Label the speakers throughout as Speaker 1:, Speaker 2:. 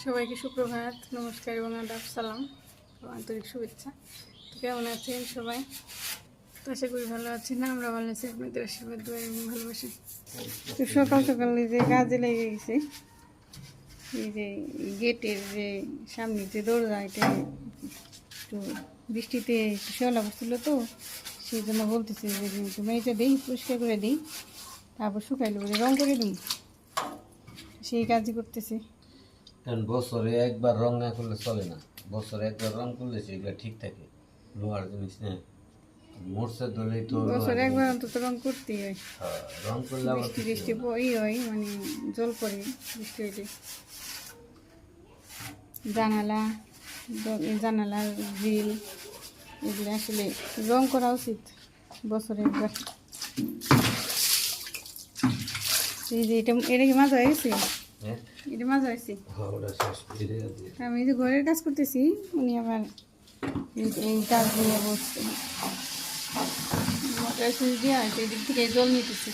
Speaker 1: সবাইকে সুপ্রভাত, নমস্কার এবং আদাব, সালাম ও আন্তরিক শুভেচ্ছা। তো কেমন আছেন সবাই? তো আশা করি ভালো আছেন। না, আমরা ভালো আছি আপনাদের আশীর্বাদ দোয়া এবং ভালোবাসা। তো সকাল সকাল এই যে কাজে লেগে গেছে। এই যে গেটের যে সামনে যে দরজা, এটা একটু বৃষ্টিতে একটু শেওলা বসছিল, তো সেই জন্য বলতেছি যে একটু মেয়েটা দিই, পরিষ্কার করে দিই, তারপর শুকাইলে বলে রং করে দিই। সেই কাজই করতেছি।
Speaker 2: কারণ বছরে একবার রং না করলে চলে না। বছরে একবার রং করলে সেগুলো ঠিক থাকে। লোহার জিনিস না, মোটসে ধরলেই তো
Speaker 1: বছরে একবার অন্তত রং করতেই হয়।
Speaker 2: রং করলে আবার
Speaker 1: বৃষ্টি বৃষ্টি হয়, মানে জল পড়ে বৃষ্টি হইলে। জানালার গ্রিল এগুলো আসলে রং করা উচিত বছরে একবার। এই যে এটা কি মাজা হয়ে গেছে? এটা মাজা হয়েছে। আমি যে ঘরের কাজ করতেছি, উনি আবার এই কাজ নিয়ে বসছে। মোটর সুইচ দিয়ে আছে, এদিক থেকে জল নিতেছি।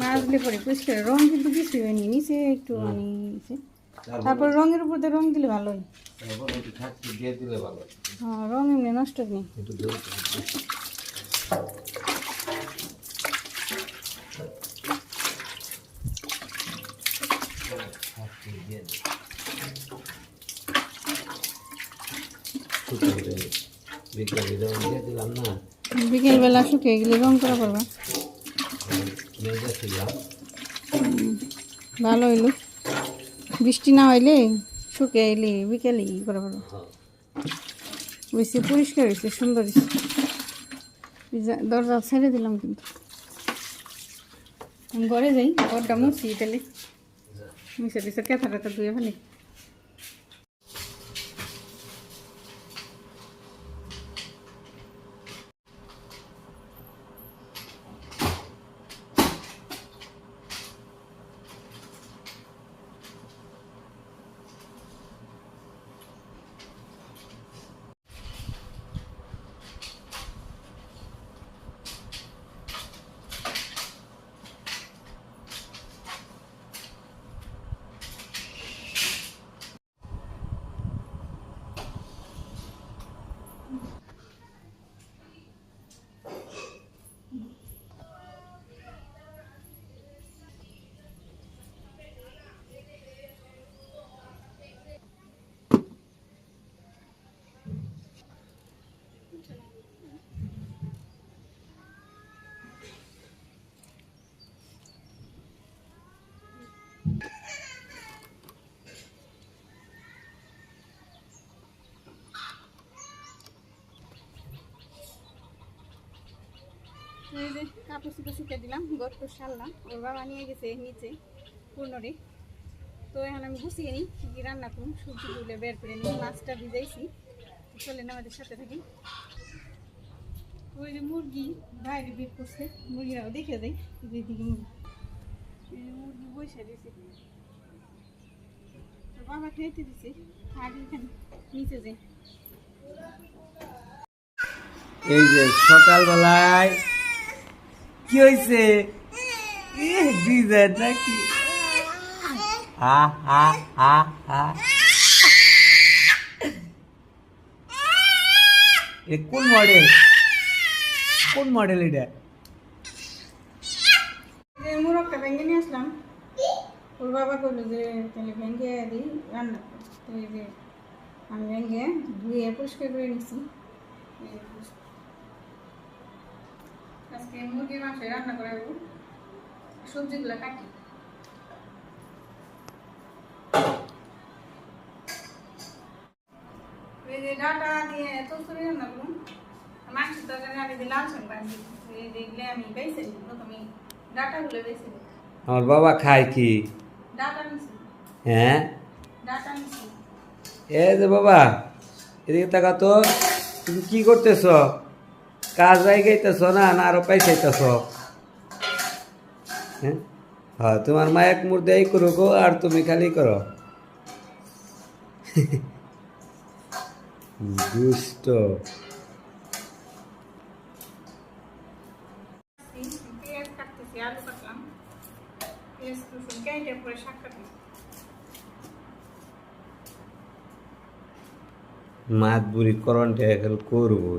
Speaker 1: মাজলে পরে পরিষ্কার রং কিন্তু কিছুই হয়নি, নিচে একটু নিচে, তারপর রঙের উপর দিয়ে রং দিলে ভালো হয়। হ্যাঁ, রং এমনি নষ্ট নেই। বিকেলবেলা শুকিয়ে গেলে রং করা পারবা, ভালো হইলো। বৃষ্টি না হইলে শুকিয়ে এলে বিকেলে করা পারবা। বেশি পরিষ্কার হয়েছে, সুন্দর হয়েছে। দরজা ছেড়ে দিলাম, কিন্তু আমি ঘরে যাই, ঘরটা মুছি, তাহলে মিশে দিছে কেথা টেথা ধুয়ে ফেলি। এই যে কাপড় চুপড় শুকিয়ে দিলাম, গর্ত সারলাম। ওর বাবা নিয়ে গেছে নিচে পূর্ণরে। তো এখন আমি গুছিয়ে নিই কী কী রান্না করুন, সবজিগুলো বের করে নিই। মাছটা ভিজাইছি, চলেন আমাদের সাথে থাকি। ওই যে মুরগি বাইরে বের করছে, মুরগিরাও দেখে দেয় যেদিকে মুরগি বসে দিয়েছে। তোর বাবা খেতে দিছে, আগে এখানে নিচে যাই।
Speaker 2: এই যে সকালবেলায় কি হয়েছে নাকি? কোন মডেল এটা?
Speaker 1: মোরগটা ভেঙে নিয়ে আসলাম। ওর বাবা করলো যে তাহলে ভেঙে দিই রান্না। তো এই যে আমি ভেঙে ধুয়ে পরিষ্কার করে নিচ্ছি। আজকে মুরগির মাংস রান্না করাবো। সবজিগুলো কাটি। এই যে ডাটা দিয়ে তরকারি রান্না করুন। মাংসের তরকারি আগে দিয়ে লাল শাক ভাজি, এই দেখলে আমি বেছে নিই। প্রথমে ডাটাগুলো বেছে নিই।
Speaker 2: আমার বাবা খায় কি?
Speaker 1: ডাটা নিচ্ছি।
Speaker 2: হ্যাঁ,
Speaker 1: ডাটা নিচ্ছি।
Speaker 2: এই যে বাবা, এদিকে তাকা তো। তুমি কি করতেছ? কাজ গাইতেছ না, না আরো পাইছাইতেছ? হ্যাঁ হ্যাঁ, তোমার মা এক মুহূর্তে এই করো গো, আর তুমি খালি করো। দুষ্ট।
Speaker 1: পেঁয়াজ কাটতেছি, আলু কাটলাম, পেঁয়াজ রসুন কেটে পরে শাক কাটলাম।
Speaker 2: মাছ বুড়ি করনটা এখন করবো।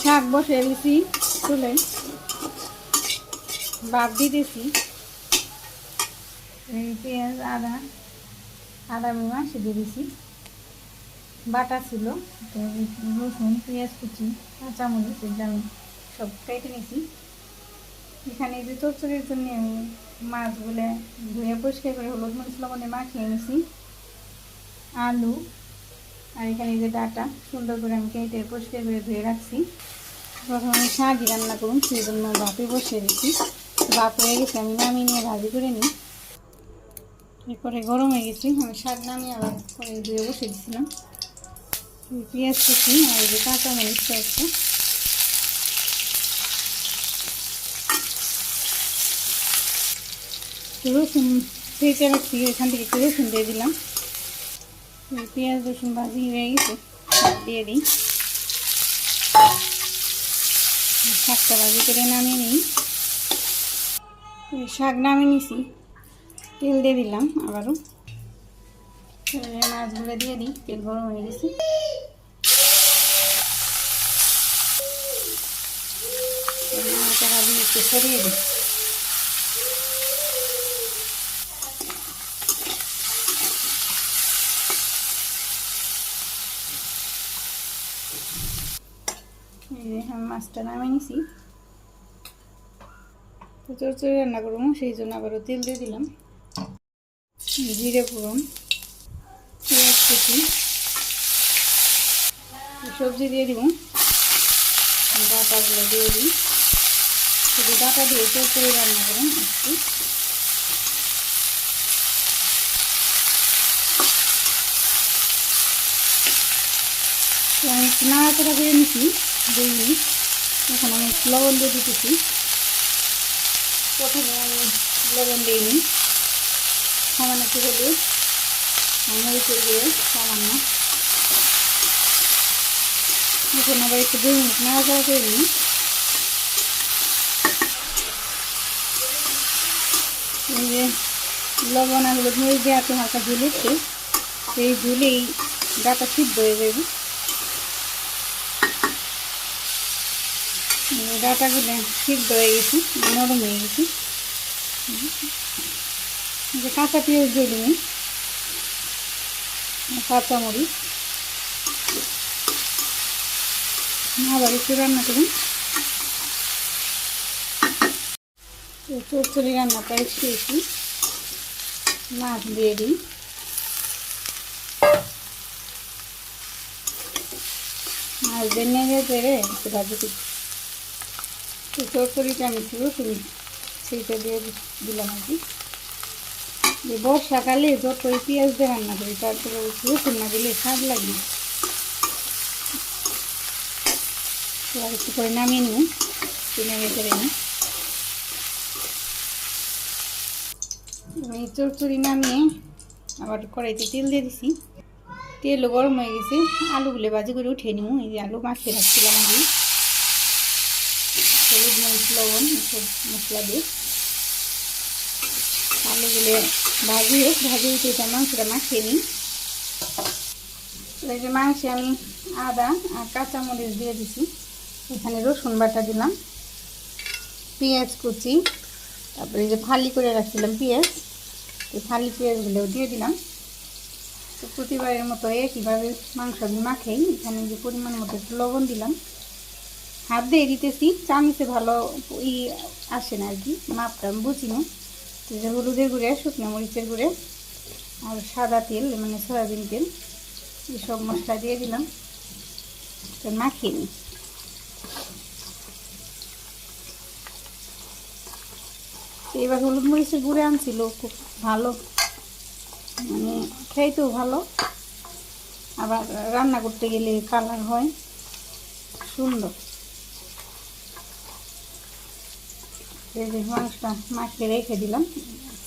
Speaker 1: শাক বসে দিছি চুলে, ভাত দিতেছি, পেঁয়াজ আদা আমি মাসে দিয়ে দিছি, বাটা ছিল, রসুন পেঁয়াজ কুচি কাঁচামরিচ এগুলো আমি সব কেটে নিয়েছি। এখানে যে চচ্চড়ির জন্য আমি মাছগুলো ধুয়ে পরিষ্কার করে হলুদ মরিচ লবণে মাখিয়ে নিয়েছি, আলু আর এখানে যে ডাটা সুন্দর করে আমি কেটে পরিষ্কার করে ধুয়ে রাখছি। প্রথমে আমি শাকই রান্না করুন, সেই জন্য ভাপে বসিয়ে দিচ্ছি। ভাপ হয়ে গেছে, আমি নামিয়ে নিয়ে ভাজি করে নিই। এরপরে গরম হয়ে গেছি, আমি শাক নামিয়ে আবার করে ধুয়ে বসিয়ে দিচ্ছিলাম। পেঁয়াজ কুচি আর এই যে কাঁচামরিচ একটা, রসুন ভেজে রাখছি, এখান থেকে একটু রসুন দিয়ে দিলাম। পেঁয়াজ রসুন ভাজি হয়ে গেছে, দিয়ে দিই। শাকটা ভাজি করে নামিয়ে নিই। শাক নামিয়ে নিছি, তেল দিয়ে দিলাম আবারও, মাছগুলো দিয়ে দিই। তেল গরম হয়ে গেছে, নাড়াচাড়া দিয়ে একটু সরিয়ে দিই। আমি মাছটা নামিয়ে নিছি, তো চচ্চড়ি রান্না করবো, সেই জন্য আবারও তেল দিয়ে দিলাম। জিরে ফোড়ন, পেঁয়াজ কুচি, সবজি দিয়ে দিব, ডাটাগুলো দিয়ে দিই। শুধু ডাটা দিয়ে চচ্চড়ি রান্না করুন একটু। আমি একটু নাড়াচাড়া করে নিচ্ছি 2 মিনিট। এখন আমি লবণ দিয়ে দিতেছি। প্রথমে আমি লবণ দিয়ে নিই, সামান্য একটু হলুদ, মরিচের গুঁড়ো সামান্য। এখন আবার একটু 2 মিনিট নাড়াচাড়া করে নিই। এই যে লবণ আর হলুদ মরিচ দিয়ে এত হালকা ঝুলেছে, এই ঝুলেই ডাটা সিদ্ধ হয়ে যাবে। ডাটাগুলো সিদ্ধ হয়ে গেছে, নরম হয়ে গেছে। যে কাঁচা পেঁয়াজ দিয়ে দিবেন, কাঁচামরিচ, আবার একটু রান্না করুন। চচ্চড়ি রান্না প্রায় শেষই, মাছ দিয়ে দিই। মাছ দিয়ে নেড়ে চেড়ে একটু ভাজি দিই। চচ্চড়িটা আমি একটু রসুন সেইটা দিয়ে দিলাম আর কি। যে বর্ষাকালে যতই পেঁয়াজ দিয়ে রান্না করি, তারপরে রসুন না দিলে স্বাদ লাগে। আর একটু করে নামিয়ে নিই, নেড়ে চেড়ে নিই। আমি চচ্চড়ি নামিয়ে আবার কড়াইতে তেল দিয়ে দিছি, তেলও গরম হয়ে গেছে। আলুগুলো ভাজি করে উঠিয়ে নিব। এই যে আলু মাখিয়ে রাখছিলাম আমি, হলুদ মরিচ লবণ সব মশলা দিয়ে আলুগুলো ভাজি উঠে মাংসটা মাখিয়ে নিই। এই যে মাংসে আমি আদা আর কাঁচামরিচ দিয়ে দিছি, এখানে রসুন বাটা দিলাম, পেঁয়াজ কুচি, তারপরে এই যে ফালি করে রাখছিলাম পেঁয়াজ, এই ফালি পেঁয়াজগুলোও দিয়ে দিলাম। তো প্রতিবারের মতো একইভাবে মাংস আমি মাখাই। এখানে যে পরিমাণ মতো একটু লবণ দিলাম, হাত দিয়ে দিতেছি, চামচে ভালো আসে না আর কি, মাপটা আমি বুঝি না। তো যে হলুদের গুঁড়ে, শুকনো মরিচের গুঁড়ে আর সাদা তেল মানে সয়াবিন তেল, এইসব মশলা দিয়ে দিলাম, তো মাখিয়ে নিই। এবার হলুদ মরিচের গুঁড়ে আনছিল, খুব ভালো, মানে খেতেও ভালো, আবার রান্না করতে গেলে কালার হয় সুন্দর। এই যে মাংসটা মাখিয়ে রেখে দিলাম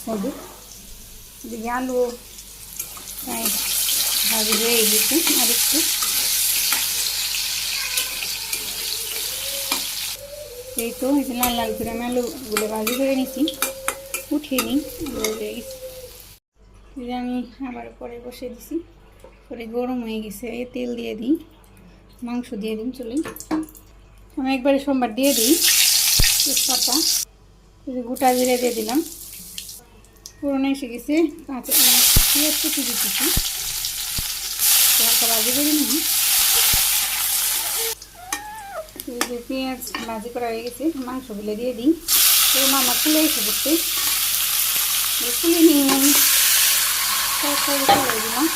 Speaker 1: সাইডে। এদিকে আলু ভাজি হয়ে গেছে আর একটু। এই তো এই যে লাল লাল করে আমি আলুগুলো ভাজি করে নিচ্ছি, উঠিয়ে নিই। এই যে আমি আবার পরে বসে দিছি, পরে গরম হয়ে গেছে। এই তেল দিয়ে দিই, মাংস দিয়ে দিই চলে। আমি একবারে সোমবার দিয়ে দিই তেজপাতা, গোটা জিরে দিয়ে দিলাম। পুরোনো এসে গেছে, কাঁচা পেঁয়াজ কুচি দিতেছি, ভাজি করে নিই। এই যে পেঁয়াজ ভাজি করা হয়ে গেছে, মাংসগুলো দিয়ে দিই। তো মামা খুলে এসে পড়তে খুলে নিয়ে আমি করে দিলাম,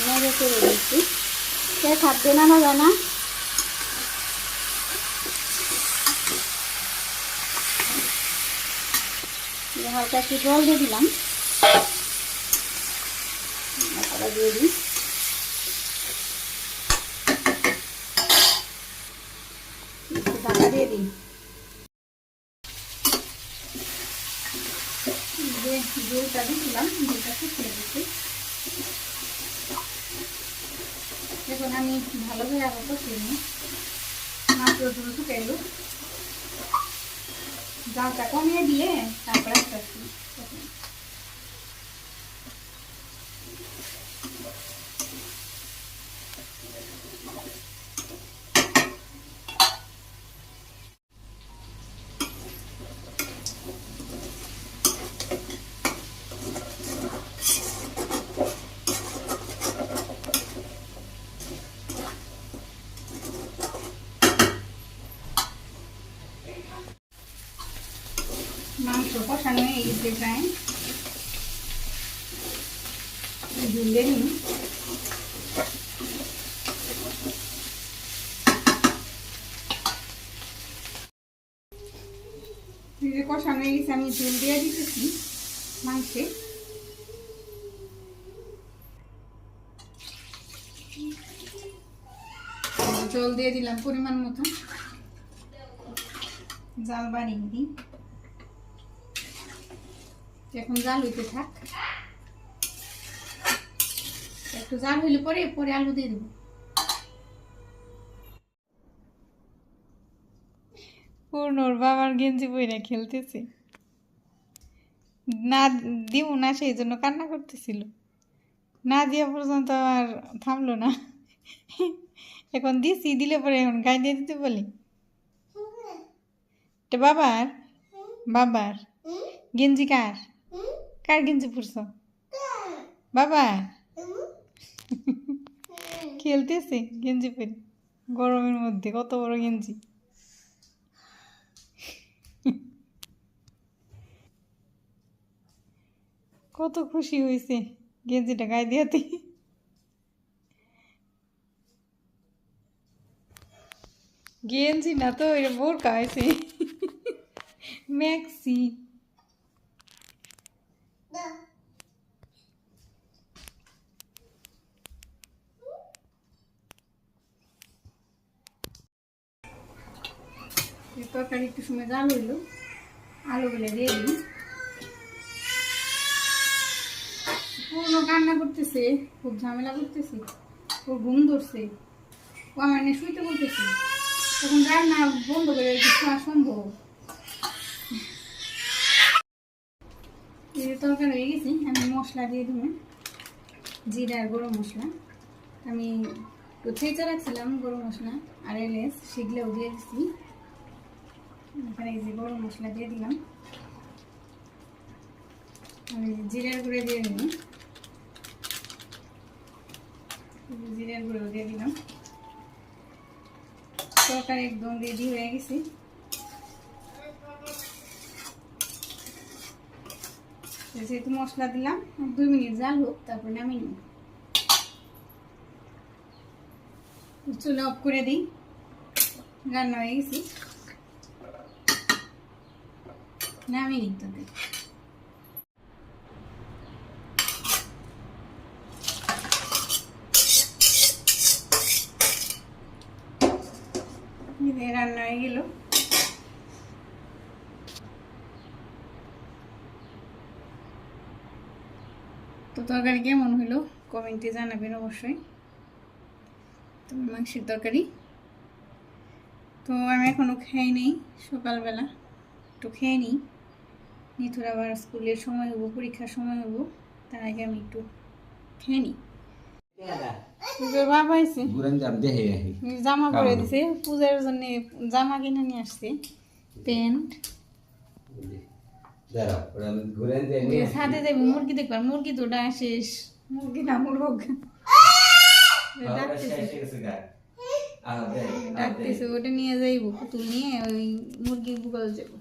Speaker 1: নেড়ে করে দিচ্ছি। সে খাদ্য নানা যায় না। হালকা একটু জল দিয়ে দিলাম, মশলা দিয়ে দিই। একটু ঢাকা দিয়ে দিই। জলটা দিয়েছিলাম, জলটা শুকিয়ে দিচ্ছি। দেখুন আমি ভালো করে আবার কষিয়ে নিই, মাত্র জল শুকাইল। জালটা কমিয়ে দিয়ে তারপরে আস্তে আস্তে মাংস কষানো হয়ে গেছে প্রায়, ঝুলে নিই। কষানো হয়ে গেছে, আমি ঝুল দিয়ে দিতেছি মাংসে। জল দিয়ে দিলাম পরিমাণ মতো, জাল বাড়িয়ে দিই। এখন জাল হইতে থাক, একটু জাল হইলে পরে পরে আলু দিয়ে দেবো। পূর্ণর বাবার গেঞ্জি পরে খেলতেছে, না দিব না সেই জন্য কান্না করতেছিল। না দিয়া পর্যন্ত আর থামলো না। এখন দিছি, দিলে পরে এখন গায়ে দিয়ে দিতে বলি। বাবার বাবার গেঞ্জি কার কার গেঞ্জি পরছ? বাবার। খেলতেছে গেঞ্জি পরে গরমের মধ্যে, কত বড় গেঞ্জি। কত খুশি হয়েছে গেঞ্জিটা গায়ে দিয়াতে। গেঞ্জি না তো, এটা বোরকা হয়েছে, ম্যাক্সি। তরকারি একটু সময় জাল হইল, আলুগুলো দিয়ে দিই। পুরনো কান্না করতেছে, খুব ঝামেলা করতেছে, ওর ঘুম ধরছে, ও আমার নিয়ে শুইতে বলতেছে। তখন রান্না বন্ধ করে শোয়া সম্ভব? এই তরকারি হয়ে গেছি, আমি মশলা দিয়ে দিব, জিরা আর গরম মশলা। আমি তো থেঁচে রাখছিলাম গরম মশলা আর এলাচ, সেগুলোও দিয়ে দিচ্ছি। এখানে এই যে গরম মশলা দিয়ে দিলাম, আমি জিরার গুঁড়ো দিয়ে দিলাম, জিরার গুঁড়ো দিয়ে দিলাম। তরকারি একদম রেডি হয়ে গেছে। যেহেতু মশলা দিলাম, 2 মিনিট জাল হোক, তারপর নামিয়ে নিই। চুলা অফ করে দিই, রান্না হয়ে গেছে, নামিয়ে নিই। এই রান্না হয়ে গেল। তো তরকারি কেমন হলো কমেন্টে জানাবেন অবশ্যই। তো মাংসের তরকারি তো আমি এখনো খাই নেই, সকালবেলা একটু খেয়ে নিই। নিথুর আবার স্কুলের সময় হবো, পরীক্ষার সময় হবো, তার আগে আমি একটু খেয়ে নিই। তোর বাবা আইছে, জামা পরে দিছে, পূজার জন্য জামা কিনে নিয়ে আসছে, প্যান্ট। ছাদে যাইব মুরগি দেখবার, মুরগি তো ওটা শেষ, মুরগি না মুরগ ডাকতেছে, ওটা নিয়ে যাইব, পুতুল নিয়ে ওই মুরগি বুকাল যাব।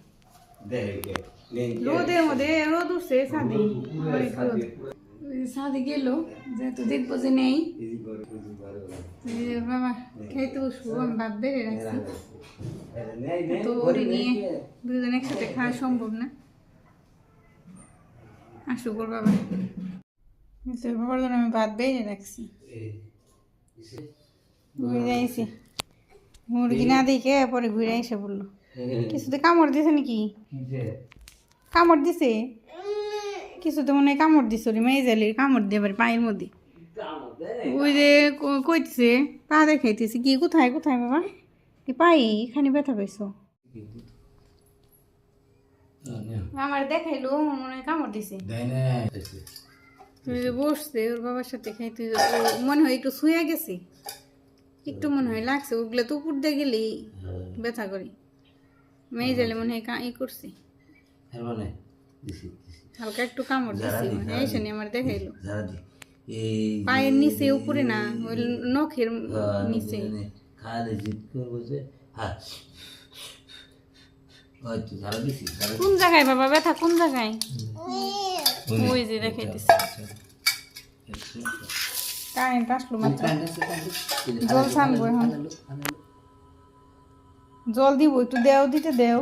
Speaker 1: রোদের মধ্যে রোদ উঠছে ছাদে, অনেক রোদ। ছাদে গেল যেহেতু দেখবো যে নেই, বাবা খাইতে বসবো, আমি ভাত বেড়ে রাখছি, তো ওরে নিয়ে দুজন একসাথে খাওয়া সম্ভব না। আসুক ওর বাবা, বাবার জন্য আমি ভাত বেড়ে রাখছি। ঘুরে আইসি মুরগি না দেখে পরে ঘুরে এসে বললো কিছুতে কামড় দিছে নাকি, কামড় দিছে কিছুতে মনে হয় কামড় দিছে, ওরে মেয়ে জালির কামড় দিয়ে এবার পায়ের মধ্যে। ওই যে কইতেছে পা দেখাইতেছে, কি কোথায় কোথায় বাবা, কি পাই এখানে ব্যথা পাইছো? আমার দেখাইলো মনে হয় কামড় দিছে, বসছে ওর বাবার সাথে খাইতে, মনে হয় একটু শুয়ে গেছে, একটু মনে হয় লাগছে, ওগুলো তো উপর দিয়ে গেলেই ব্যথা করে, মেয়ে জালে মনে হয় ই করছে, হালকা একটু কামড় দিছে, এসে নি আমার দেখাইলো। পায়ের নিচে উপরে না, ওই নখের নিচে। কোন জায়গায় বাবা ব্যথা, কোন জায়গায়? ওই যে দেখাইতেছে। কারেন্ট আসলো মাত্র, জল ছানবো এখন, জল দিব একটু, দেও দিতে দেও।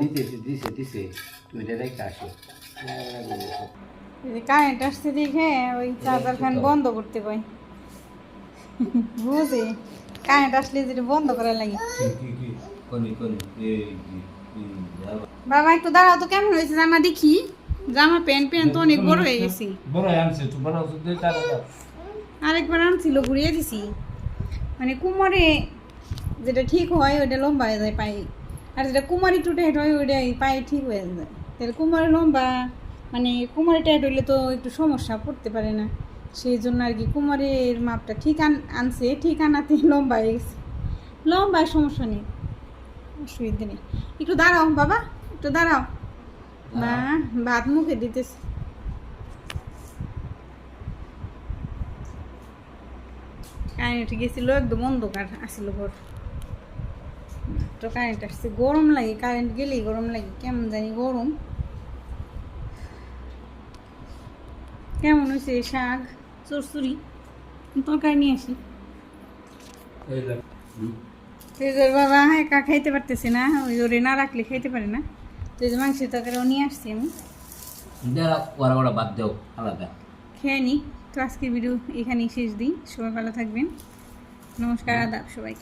Speaker 1: কারেন্ট আসতে দেখে ওই চার্জার ফ্যান বন্ধ করতে কয়, বুঝে কারেন্ট আসলে যেটা বন্ধ করা লাগে। বাবা একটু দাঁড়াও তো, কেমন হয়েছে জামা দেখি, জামা প্যান্ট প্যান্ট তো অনেক বড় হয়ে গেছি। আরেকবার আনছিল ঘুরিয়ে দিছি, মানে কুমারে যেটা ঠিক হয় ওইটা লম্বা হয়ে যায় পায়ে, আর যেটা কুমারি একটু টাইট হয় ওইটা পায়ে ঠিক হয়ে যায়। তাহলে কুমারে লম্বা, মানে কুমারে টাইট হইলে তো একটু সমস্যা পড়তে পারে না, সেই জন্য আর কি কুমারের মাপটা ঠিক আনছে, ঠিক আনাতে লম্বা হয়ে গেছে। লম্বায় সমস্যা নেই, অসুবিধা নেই। একটু দাঁড়াও বাবা, একটু দাঁড়াও, না ভাত মুখে দিতেছে। কারেন্ট গেছিল, একদম অন্ধকার আসছিল ঘর, তো কারেন্ট আসছে। গরম লাগে, কারেন্ট গেলেই গরম লাগে, কেমন জানি গরম। কেমন হয়েছে শাক চরচুরি, তরকারি নিয়ে আসি। বাবা একা খাইতে পারতেছে না, ওই ওরে না রাখলে খাইতে পারে না, তো এই যে মাংসের তরকারিও নিয়ে আসছি আমি, খেয়ে নিই। তো আজকের ভিডিও এখানেই শেষ দিই, সবাই ভালো থাকবেন, নমস্কার, আদাব সবাই।